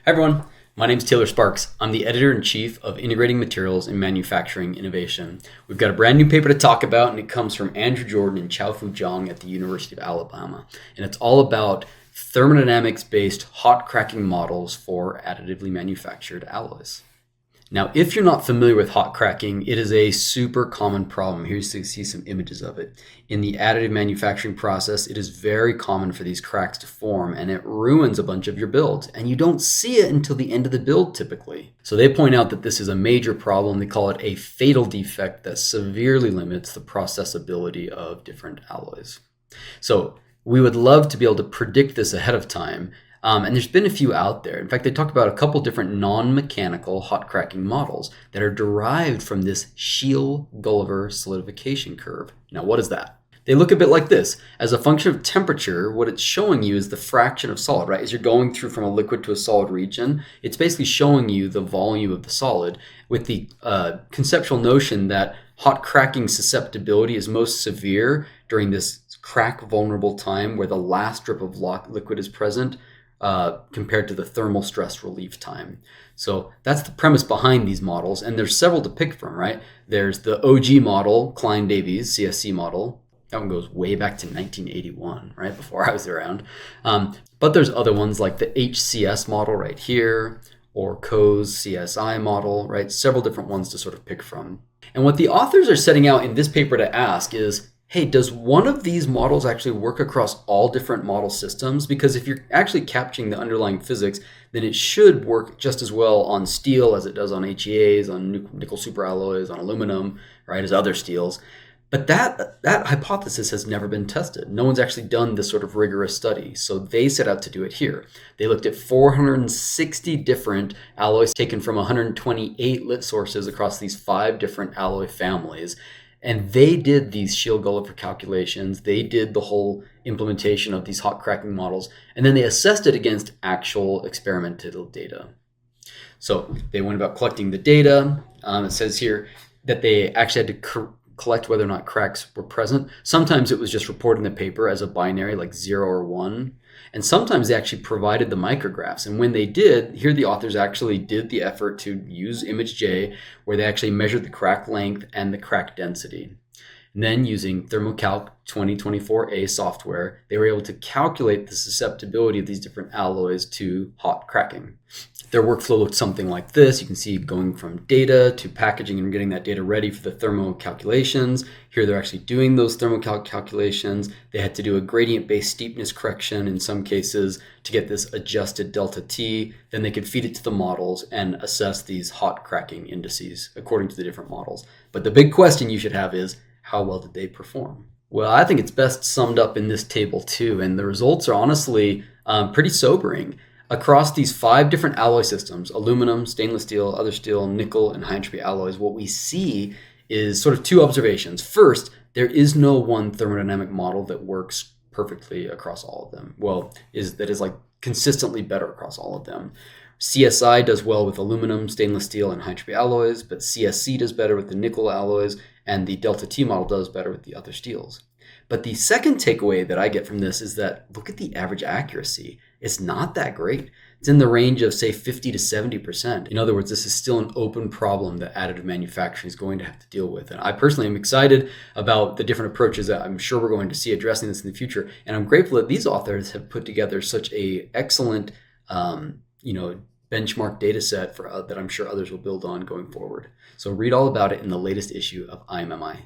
Hi everyone, my name is Taylor Sparks. I'm the editor-in-chief of Integrating Materials in Manufacturing Innovation. We've got a brand new paper to talk about, and it comes from Andrew Jordan and Qiaofu Zhang at the University of Alabama. And it's all about thermodynamics-based hot cracking models for additively manufactured alloys. Now, if you're not familiar with hot cracking, it is a super common problem. Here you see some images of it. In the additive manufacturing process, it is very common for these cracks to form, and it ruins a bunch of your builds. And you don't see it until the end of the build, typically. So they point out that this is a major problem. They call it a fatal defect that severely limits the processability of different alloys. So we would love to be able to predict this ahead of time. And there's been a few out there. In fact, they talked about a couple different non-mechanical hot cracking models that are derived from this Scheil Gulliver solidification curve. Now, what is that? They look a bit like this. As a function of temperature, what it's showing you is the fraction of solid, right? As you're going through from a liquid to a solid region, it's basically showing you the volume of the solid with the conceptual notion that hot cracking susceptibility is most severe during this crack vulnerable time where the last drip of liquid is present, compared to the thermal stress relief time. So that's the premise behind these models, and there's several to pick from, right? There's the OG model, Klein-Davies CSC model. That one goes way back to 1981, right, before I was around. But there's other ones like the HCS model right here, or Coe's CSI model, right? Several different ones to sort of pick from. And what the authors are setting out in this paper to ask is, hey, does one of these models actually work across all different model systems? Because if you're actually capturing the underlying physics, then it should work just as well on steel as it does on HEAs, on nickel superalloys, on aluminum, right, as other steels. But that hypothesis has never been tested. No one's actually done this sort of rigorous study. So they set out to do it here. They looked at 460 different alloys taken from 128 lit sources across these 5 different alloy families. And they did these Scheil-Gulliver calculations. They did the whole implementation of these hot cracking models. And then they assessed it against actual experimental data. So they went about collecting the data. It says here that they actually had to collect whether or not cracks were present. Sometimes it was just reported in the paper as a binary, like 0 or 1. And sometimes they actually provided the micrographs. And when they did, here the authors actually did the effort to use IMMI, where they actually measured the crack length and the crack density. And then using Thermocalc 2024A software, they were able to calculate the susceptibility of these different alloys to hot cracking. Their workflow looked something like this. You can see going from data to packaging and getting that data ready for the thermo calculations. Here they're actually doing those thermocalc calculations. They had to do a gradient-based steepness correction in some cases to get this adjusted delta T. Then they could feed it to the models and assess these hot cracking indices according to the different models. But the big question you should have is, how well did they perform? Well, I think it's best summed up in this table too, and the results are honestly pretty sobering. Across these 5 different alloy systems, aluminum, stainless steel, other steel, nickel, and high-entropy alloys, what we see is sort of 2 observations. First, there is no one thermodynamic model that works perfectly across all of them. Well, that is like consistently better across all of them. CSI does well with aluminum, stainless steel, and high-entropy alloys, but CSC does better with the nickel alloys, and the delta T model does better with the other steels. But the second takeaway that I get from this is that look at the average accuracy. It's not that great. It's in the range of, say, 50 to 70%. In other words, this is still an open problem that additive manufacturing is going to have to deal with. And I personally am excited about the different approaches that I'm sure we're going to see addressing this in the future. And I'm grateful that these authors have put together such a excellent, benchmark data set that I'm sure others will build on going forward. So read all about it in the latest issue of IMMI.